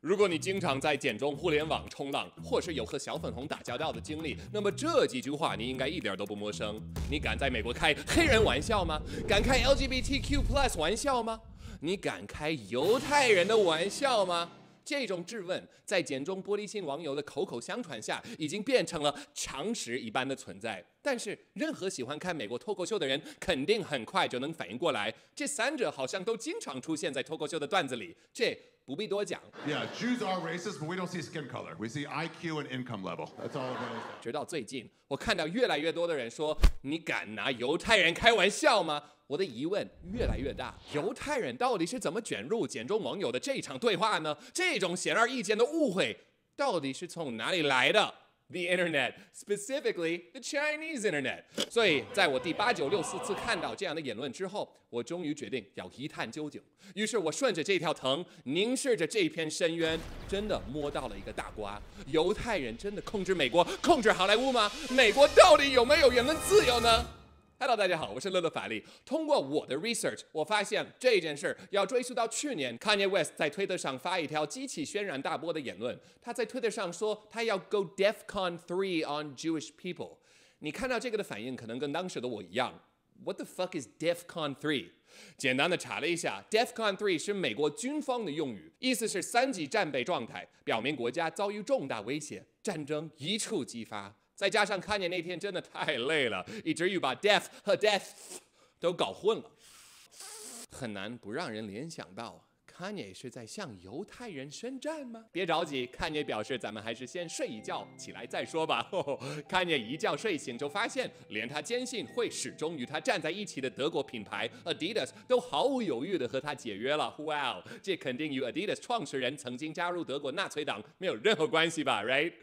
如果你经常在简中互联网冲浪，或是有和小粉红打交道的经历，那么这几句话你应该一点都不陌生。你敢在美国开黑人玩笑吗？敢开 LGBTQ+ 玩笑吗？你敢开犹太人的玩笑吗？这种质问，在简中玻璃心网友的口口相传下，已经变成了常识一般的存在。但是，任何喜欢看美国脱口秀的人，肯定很快就能反应过来，这三者好像都经常出现在脱口秀的段子里，这不必多讲。Yeah, Jews are racist, but we don't see skin color. We see IQ and income level. That's all it is. 直到最近，我看到越来越多的人说：“你敢拿犹太人开玩笑吗？”我的疑问越来越大，犹太人到底是怎么卷入简中网友的这场对话呢？这种显而易见的误会，到底是从哪里来的？The internet, specifically the Chinese internet. 所以，在我第8964次看到这样的言论之后，我终于决定要一探究竟。于是我顺着这条藤，凝视着这片深渊，真的摸到了一个大瓜：犹太人真的控制美国、控制好莱坞吗？美国到底有没有言论自由呢？Hello， 大家好，我是乐乐法力。通过我的 research， 我发现这件事要追溯到去年 Kanye West 在推特上发一条激起轩然大波的言论。他在推特上说他要 go DEFCON 3 on Jewish people。你看到这个的反应，可能跟当时的我一样。What the fuck is DEFCON 3？简单的查了一下 ，DEFCON 3是美国军方的用语，意思是3级战备状态，表明国家遭遇重大威胁，战争一触即发。再加上Kanye那天真的太累了，以至于把 deaf 和 death 都搞混了，很难不让人联想到Kanye是在向犹太人宣战吗？别着急，Kanye表示咱们还是先睡一觉，起来再说吧。Kanye 一觉睡醒就发现，连他坚信会始终与他站在一起的德国品牌 Adidas 都毫无犹豫地和他解约了。Wow， 这肯定与 Adidas 创始人曾经加入德国纳粹党没有任何关系吧 ？Right？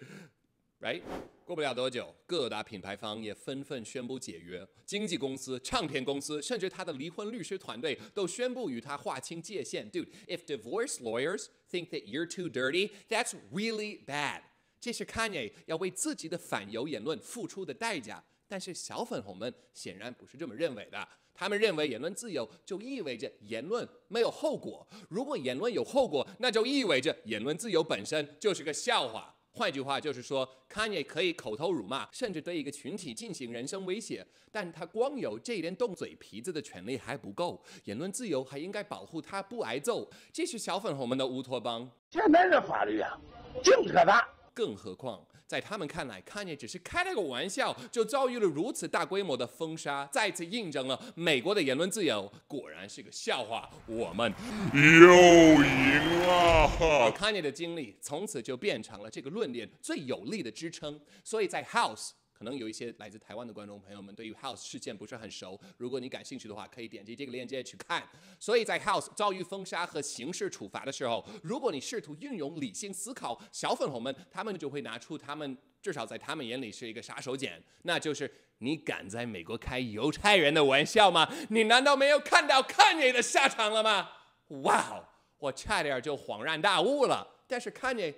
过不了多久，各大品牌方也纷纷宣布解约，经纪公司、唱片公司，甚至他的离婚律师团队都宣布与他划清界限。Dude, if divorce lawyers think that you're too dirty, that's really bad. 这是 Kanye 要为自己的反犹言论付出的代价。但是小粉红们显然不是这么认为的。他们认为言论自由就意味着言论没有后果。如果言论有后果，那就意味着言论自由本身就是个笑话。换句话就是说 ，Kanye 可以口头辱骂，甚至对一个群体进行人身威胁，但他光有这连动嘴皮子的权利还不够，言论自由还应该保护他不挨揍，这是小粉红们的乌托邦。现在的法律啊，净可大。更何况，在他们看来，Kanye 只是开了个玩笑，就遭遇了如此大规模的封杀，再次印证了美国的言论自由果然是个笑话。我们又赢了。而 Kanye 的经历从此就变成了这个论点最有力的支撑。所以在 House。可能有一些来自台湾的观众朋友们对于 House 事件不是很熟，如果你感兴趣的话，可以点击这个链接去看。所以在 House 遭遇封杀和刑事处罚的时候，如果你试图运用理性思考，小粉红们他们就会拿出他们至少在他们眼里是一个杀手锏，那就是你敢在美国开犹太人的玩笑吗？你难道没有看到Kanye的下场了吗？哇，我差点就恍然大悟了。但是Kanye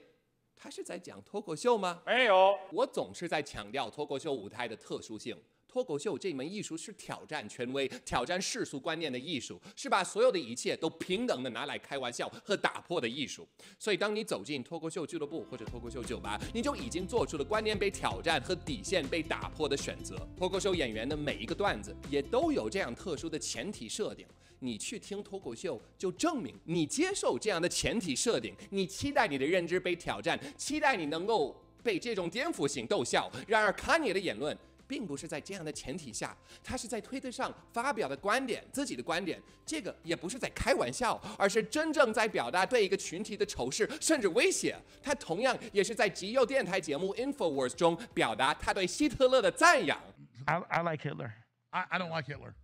他是在讲脱口秀吗？没有，我总是在强调脱口秀舞台的特殊性。脱口秀这门艺术是挑战权威、挑战世俗观念的艺术，是把所有的一切都平等的拿来开玩笑和打破的艺术。所以，当你走进脱口秀俱乐部或者脱口秀酒吧，你就已经做出了观念被挑战和底线被打破的选择。脱口秀演员的每一个段子也都有这样特殊的前提设定。你去听脱口秀，就证明你接受这样的前提设定，你期待你的认知被挑战，期待你能够被这种颠覆性逗笑。然而Kanye的言论并不是在这样的前提下，他是在推特上发表的观点，自己的观点，这个也不是在开玩笑，而是真正在表达对一个群体的仇视甚至威胁。他同样也是在极右电台节目 Infowars 中表达他对希特勒的赞扬。I like Hitler. I don't like Hitler.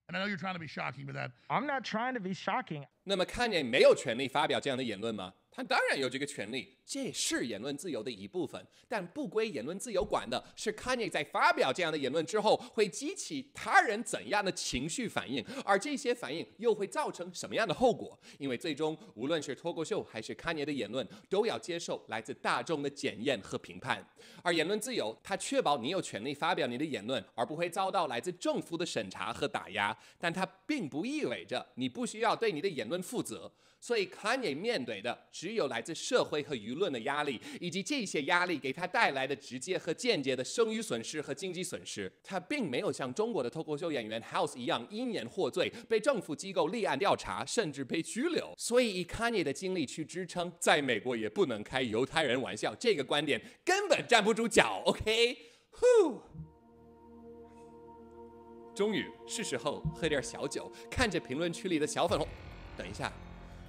And I know you're trying to be shocking, but I'm not trying to be shocking. 那么Kanye没有权利发表这样的言论吗？他当然有这个权利，这是言论自由的一部分，但不归言论自由管的是Kanye在发表这样的言论之后会激起他人怎样的情绪反应，而这些反应又会造成什么样的后果？因为最终无论是脱口秀还是Kanye的言论，都要接受来自大众的检验和评判。而言论自由，它确保你有权利发表你的言论，而不会遭到来自政府的审查和打压，但它并不意味着你不需要对你的言论负责。所以 Kanye 面对的只有来自社会和舆论的压力，以及这些压力给他带来的直接和间接的声誉损失和经济损失。他并没有像中国的脱口秀演员 House 一样因言获罪，被政府机构立案调查，甚至被拘留。所以以 Kanye 的经历去支撑，在美国也不能开犹太人玩笑，这个观点根本站不住脚。OK， 终于是时候喝点小酒，看着评论区里的小粉红。等一下。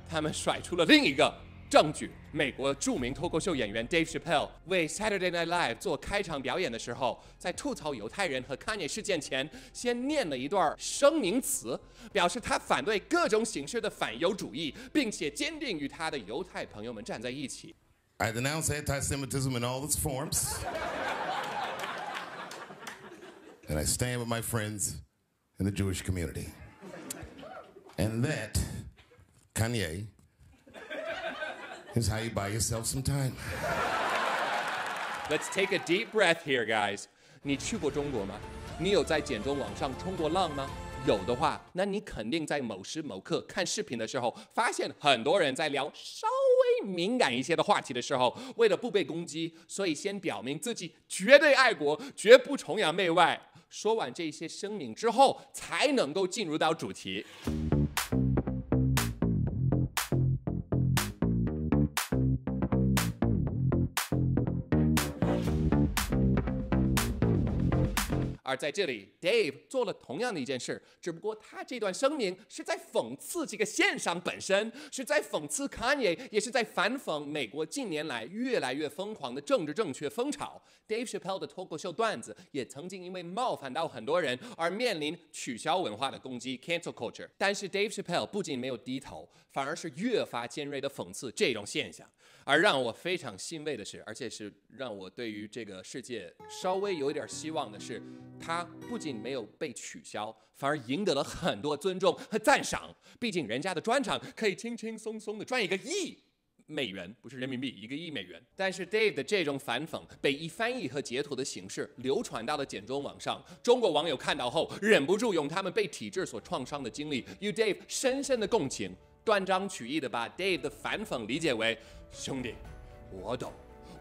他们甩出了另一个证据：美国著名脱口秀演员 Dave Chappelle 为 Saturday Night Live 做开场表演的时候，在吐槽犹太人和 Kanye 事件前，先念了一段声明词，表示他反对各种形式的反犹主义，并且坚定与他的犹太朋友们站在一起。I denounce anti-Semitism in all its forms, and I stand with my friends in the Jewish community, and that. Kanye is how you buy yourself some time. Let's take a deep breath here, guys. 你去过中国吗？你有在简中网上冲过浪吗？有的话，那你肯定在某时某刻看视频的时候，发现很多人在聊稍微敏感一些的话题的时候，为了不被攻击，所以先表明自己绝对爱国，绝不崇洋媚外。说完这些声明之后，才能够进入到主题。而在这里 ，Dave 做了同样的一件事，只不过他这段声明是在讽刺这个现象本身，是在讽刺 Kanye， 也是在反讽美国近年来越来越疯狂的政治正确风潮。Dave Chappelle 的脱口秀段子也曾经因为冒犯到很多人而面临取消文化的攻击 （cancel culture）。但是 Dave Chappelle 不仅没有低头，反而是越发尖锐地讽刺这种现象。而让我非常欣慰的是，而且是让我对于这个世界稍微有一点希望的是，他不仅没有被取消，反而赢得了很多尊重和赞赏。毕竟人家的专场可以轻轻松松的赚1个亿美元，不是人民币，1个亿美元。但是 Dave 的这种反讽被一翻译和截图的形式流传到了简中网上，中国网友看到后忍不住用他们被体制所创伤的经历与 Dave 深深的共情，断章取义的把 Dave 的反讽理解为：兄弟，我懂，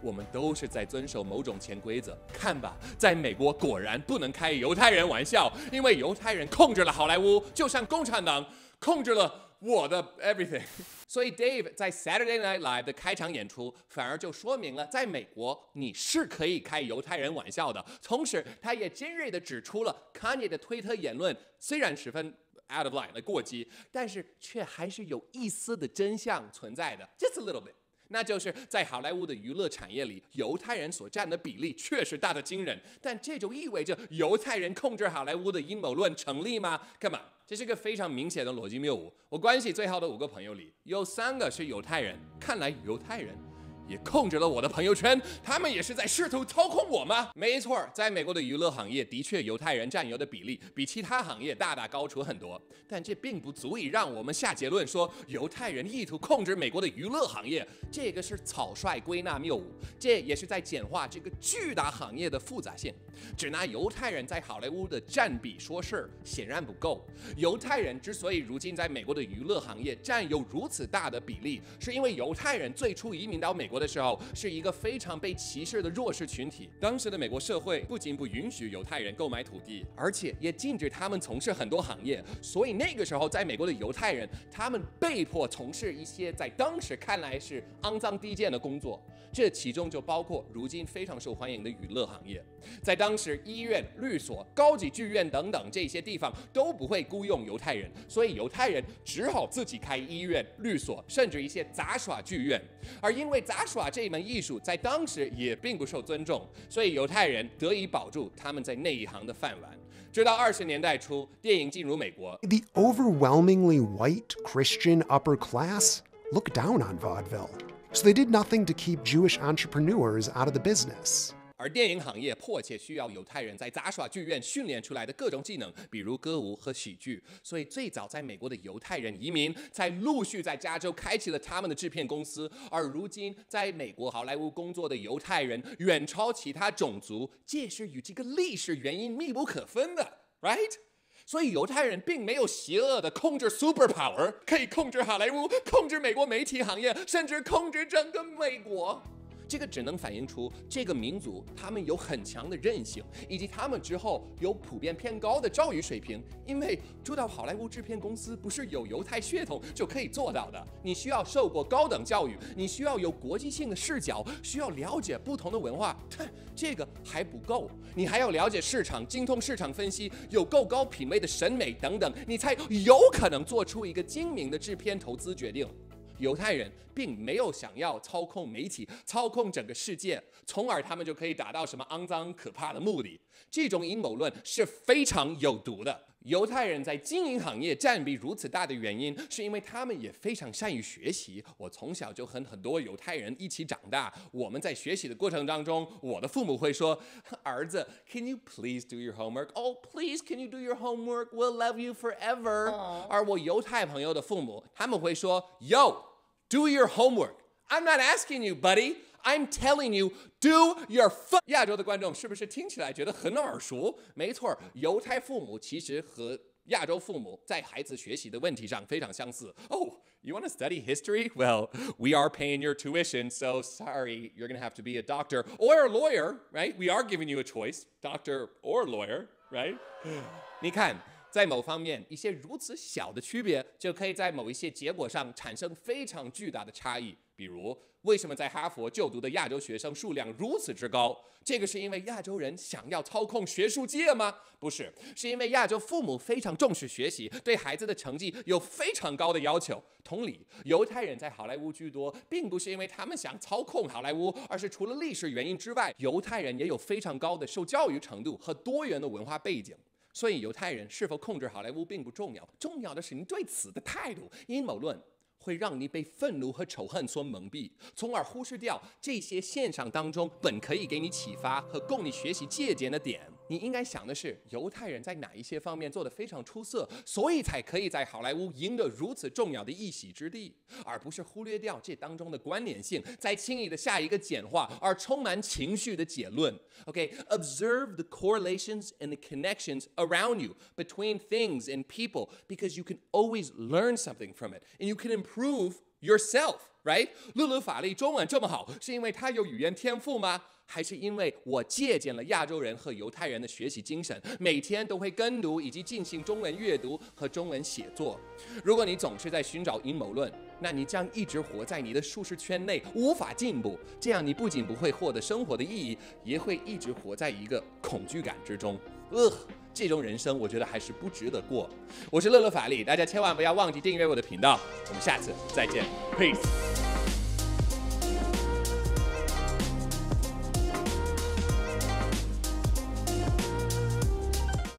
我们都是在遵守某种潜规则。看吧，在美国果然不能开犹太人玩笑，因为犹太人控制了好莱坞，就像共产党控制了我的 everything。所以 Dave 在 Saturday Night Live 的开场演出，反而就说明了，在美国你是可以开犹太人玩笑的。同时，他也尖锐地指出了 Kanye 的推特言论虽然十分out of line 的过激，但是却还是有一丝的真相存在的 ，just a little bit。那就是在好莱坞的娱乐产业里，犹太人所占的比例确实大得惊人，但这就意味着犹太人控制好莱坞的阴谋论成立吗？干嘛？这是个非常明显的逻辑谬误。我关系最好的5个朋友里，有3个是犹太人，看来犹太人也控制了我的朋友圈，他们也是在试图操控我吗？没错，在美国的娱乐行业，的确犹太人占有的比例比其他行业大大高出很多，但这并不足以让我们下结论说犹太人意图控制美国的娱乐行业，这个是草率归纳谬误，这也是在简化这个巨大行业的复杂性。只拿犹太人在好莱坞的占比说事儿显然不够。犹太人之所以如今在美国的娱乐行业占有如此大的比例，是因为犹太人最初移民到美国的时候是一个非常被歧视的弱势群体。当时的美国社会不仅不允许犹太人购买土地，而且也禁止他们从事很多行业，所以那个时候在美国的犹太人，他们被迫从事一些在当时看来是肮脏低贱的工作。这其中就包括如今非常受欢迎的娱乐行业。在当时，医院、律所、高级剧院等等这些地方都不会雇佣犹太人，所以犹太人只好自己开医院、律所，甚至一些杂耍剧院。而因为杂耍这门艺术在当时也并不受尊重，所以犹太人得以保住他们在那一行的饭碗。直到20年代初，电影进入美国， The overwhelmingly white Christian upper class looked down on vaudeville, so they did nothing to keep Jewish entrepreneurs out of the business. 而电影行业迫切需要犹太人在杂耍剧院训练出来的各种技能，比如歌舞和喜剧。所以最早在美国的犹太人移民，才陆续在加州开启了他们的制片公司。而如今在美国好莱坞工作的犹太人远超其他种族，这是与这个历史原因密不可分的 ，right？所以犹太人并没有邪恶的控制 superpower， 可以控制好莱坞，控制美国媒体行业，甚至控制整个美国。这个只能反映出这个民族他们有很强的韧性，以及他们之后有普遍偏高的教育水平。因为住到好莱坞制片公司不是有犹太血统就可以做到的，你需要受过高等教育，你需要有国际性的视角，需要了解不同的文化。这个还不够，你还要了解市场，精通市场分析，有够高品味的审美等等，你才有可能做出一个精明的制片投资决定。犹太人并没有想要操控媒体、操控整个世界，从而他们就可以达到什么肮脏可怕的目的。这种阴谋论是非常有毒的。犹太人在经营行业占比如此大的原因，是因为他们也非常善于学习。我从小就和很多犹太人一起长大，我们在学习的过程当中，我的父母会说：“儿子 ，Can you please do your homework? Oh, please, can you do your homework? We'll love you forever.” 而我犹太朋友的父母，他们会说 ：“Yo, do your homework. I'm not asking you, buddy. I'm telling you, do your fuck.” 亚洲的观众是不是听起来觉得很耳熟？没错，犹太父母其实和亚洲父母在孩子学习的问题上非常相似。Oh, you want to study history? Well, we are paying your tuition, so sorry, you're going to have to be a doctor or a lawyer, right? We are giving you a choice, doctor or lawyer, right? 你看。在某方面，一些如此小的区别，就可以在某一些结果上产生非常巨大的差异。比如，为什么在哈佛就读的亚洲学生数量如此之高？这个是因为亚洲人想要操控学术界吗？不是，是因为亚洲父母非常重视学习，对孩子的成绩有非常高的要求。同理，犹太人在好莱坞居多，并不是因为他们想操控好莱坞，而是除了历史原因之外，犹太人也有非常高的受教育程度和多元的文化背景。所以，犹太人是否控制好莱坞并不重要，重要的是你对此的态度。阴谋论会让你被愤怒和仇恨所蒙蔽，从而忽视掉这些现象当中本可以给你启发和供你学习借鉴的点。你应该想的是，犹太人在哪一些方面做得非常出色，所以才可以在好莱坞赢得如此重要的一席之地，而不是忽略掉这当中的关联性，再轻易的下一个简化而充满情绪的结论。Okay, observe the correlations and the connections around you between things and people, because you can always learn something from it, and you can improve yourself, right? 乐乐法力中文这么好，是因为他有语言天赋吗？还是因为我借鉴了亚洲人和犹太人的学习精神，每天都会跟读以及进行中文阅读和中文写作。如果你总是在寻找阴谋论，那你将一直活在你的舒适圈内，无法进步。这样你不仅不会获得生活的意义，也会一直活在一个恐惧感之中。这种人生我觉得还是不值得过。我是乐乐法力，大家千万不要忘记订阅我的频道。我们下次再见 ，Peace。